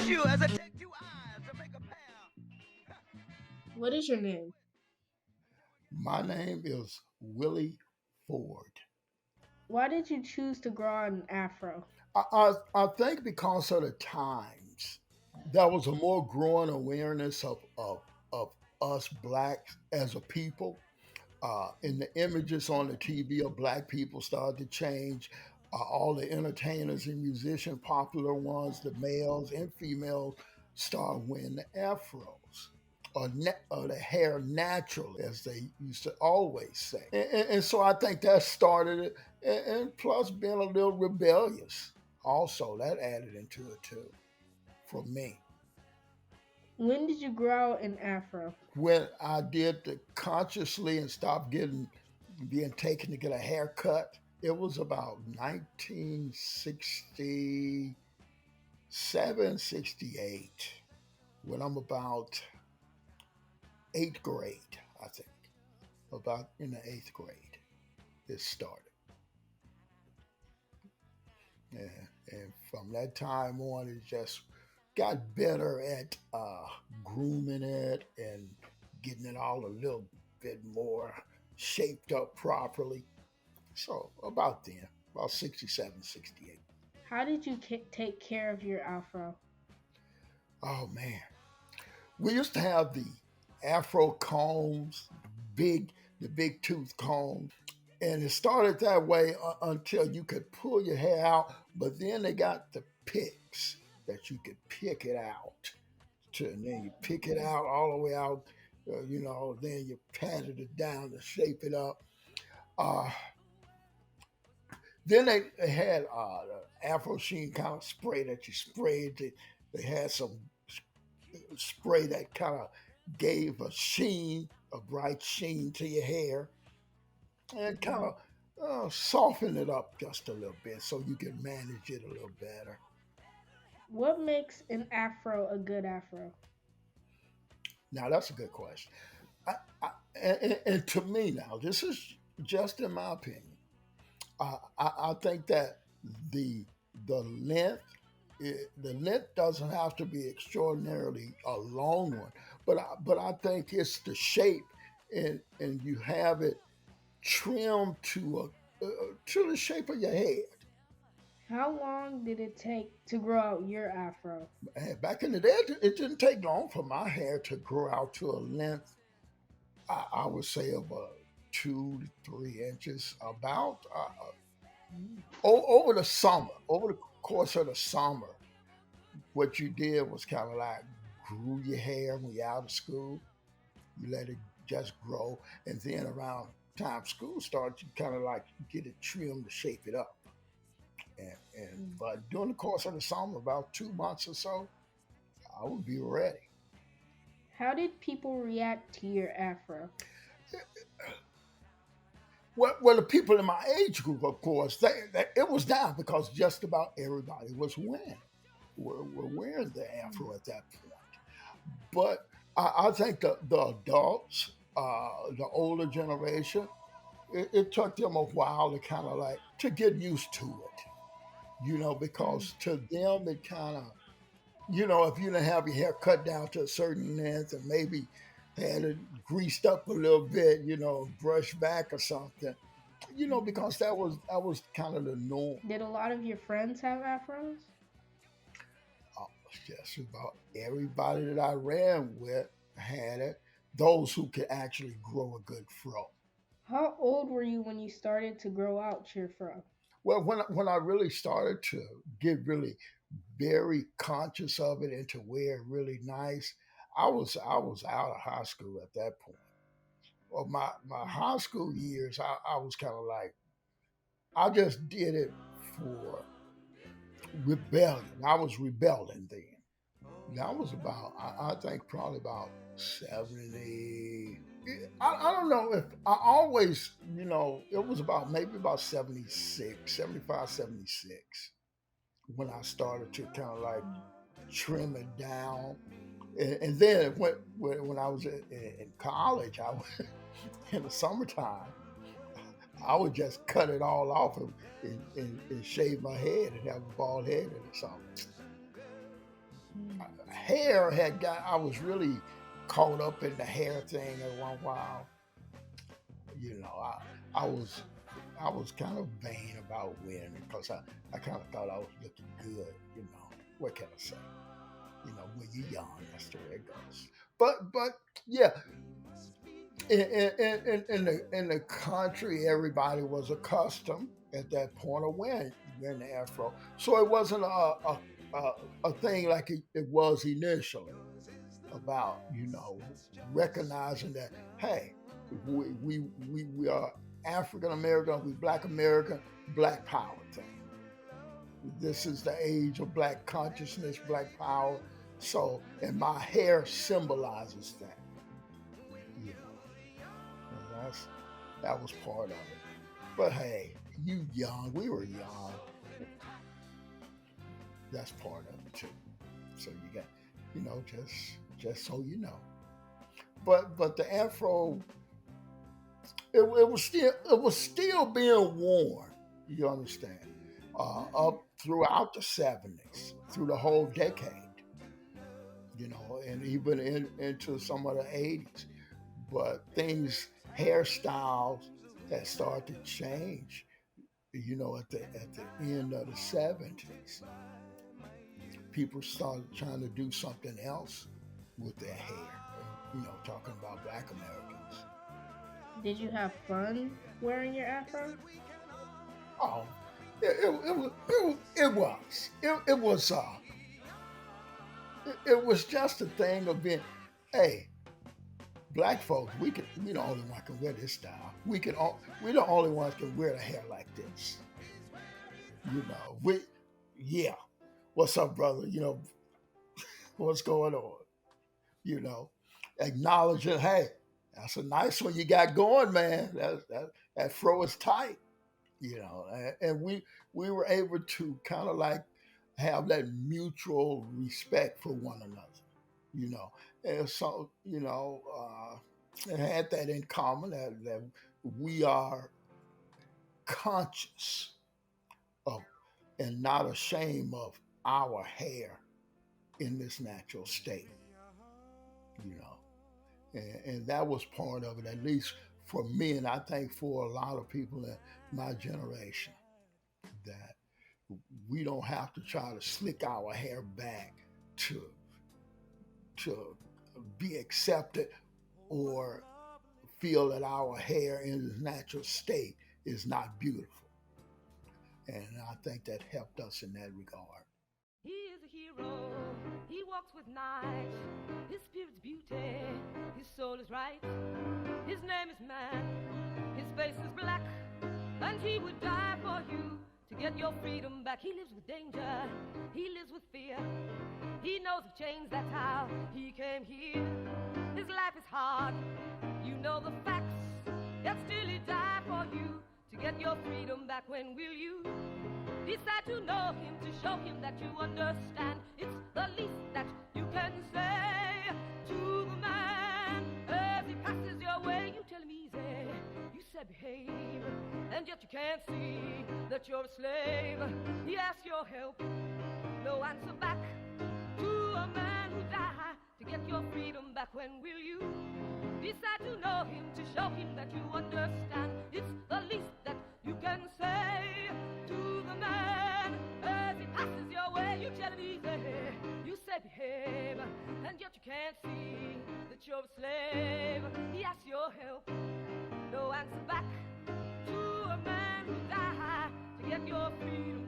you as I take two eyes to make a pair. What is your name? My name is Willie Ford. Why did you choose to grow out an afro? I think because of the times, there was a more growing awareness of us blacks as a people. And the images on the TV of black people started to change. All the entertainers and musicians, popular ones, the males and females, started wearing the afros or the hair natural, as they used to always say. And so I think that started it. And plus, being a little rebellious, also that added into it too, for me. When did you grow out an afro? When I did the consciously and stopped being taken to get a haircut, it was about 1967, 68, when I'm about eighth grade, I think. About in the eighth grade, it started. Yeah, and from that time on, it just got better at grooming it and getting it all a little bit more shaped up properly. So about then, about 67, 68. How did you take care of your afro? Oh man, we used to have the Afro combs, big, the big tooth combs, and it started that way until you could pull your hair out. But then they got the picks that you could pick it out, and then you pick it out all the way out. Then you patted it down to shape it up. Uh, then they had the Afro Sheen kind of spray that you sprayed. They had some spray that kind of gave a sheen, a bright sheen to your hair, and kind of soften it up just a little bit so you can manage it a little better. What makes an afro a good afro? Now that's a good question. I, and to me, now this is just in my opinion. I think that the the length the length doesn't have to be extraordinarily a long one, but I think it's the shape, and you have it trimmed to the shape of your head. How long did it take to grow out your afro? And back in the day, it didn't take long for my hair to grow out to a length. I would say of 2 to 3 inches, about over the summer, over the course of the summer. What you did was kind of like grew your hair when you're out of school. You let it just grow, and then around time school starts, you kind of like get it trimmed to shape it up. But during the course of the summer, about 2 months or so, I would be ready. How did people react to your afro? Well, the people in my age group, of course, it was down because just about everybody was were wearing the afro at that point. But I think the adults, the older generation, it took them a while to kind of like to get used to it, because to them it kind of, if you didn't have your hair cut down to a certain length and maybe had it greased up a little bit, brushed back or something, because that was kind of the norm. Did a lot of your friends have afros? Uh, Just about everybody that I ran with had it. Those who could actually grow a good fro. How old were you when you started to grow out your fro? Well, when I really started to get really very conscious of it and to wear it really nice, I was out of high school at that point. Well, my high school years, I was kind of like I just did it for rebellion. I was rebelling then. That was about, I think, probably about 70. I don't know if I always, it was about maybe about 76, 75, 76 when I started to kind of like trim it down. And then when I was in college, in the summertime, I would just cut it all off and shave my head and have a bald head or something. hair had got. I was really caught up in the hair thing at one while. You know, I was I was kind of vain about winning because I kind of thought I was looking good. You know, what can I say? You know, when you're young, that's the way it goes. But yeah, in the country, everybody was accustomed at that point of wearing the afro, so it wasn't a, a thing like it was initially about recognizing that hey, we are African American, we Black American, Black Power thing. This is the age of Black consciousness, Black Power. So, and my hair symbolizes that. You know, and that was part of it. But hey, you young, we were young. That's part of it too. So you got, just so you know. But the afro, it was still being worn. You understand? Up throughout the '70s, through the whole decade. And even into some of the '80s. But hairstyles that started to change. At the end of the '70s, people started trying to do something else with their hair. Talking about Black Americans. Did you have fun wearing your afro? Oh, it was just a thing of being, hey, Black folks, we the only one can wear this style. We the only ones can wear the hair like this. Yeah. What's up, brother? What's going on? You know, Acknowledging, hey, that's a nice one you got going, man. That fro is tight. And we were able to kind of like have that mutual respect for one another. And so it had that in common that we are conscious of and not ashamed of our hair in this natural state. you know. And that was part of it, at least for me, and I think for a lot of people in my generation, that we don't have to try to slick our hair back to to be accepted or feel that our hair in its natural state is not beautiful. And I think that helped us in that regard. He is a hero, he walks with night, his spirit's beauty, his soul is right, his name is man, his face is black, and he would die for you to get your freedom back. He lives with danger, he lives with fear, he knows of chains, that's how he came here. His life is hard, you know the facts, yet still he died for you to get your freedom back. When will you decide to know him, to show him that you understand? It's the least that you can say to the man as he passes your way. You tell him easy, you said behave, and yet you can't see that you're a slave. He asks your help, no answer back to a man who died to get your freedom back. When will you decide to know him, to show him that you understand? It's the least that you can say to the man as he passes your way. You tell him easy, you say behave, and yet you can't see that you're a slave. He asks your help, no answer back to a man who died to get your freedom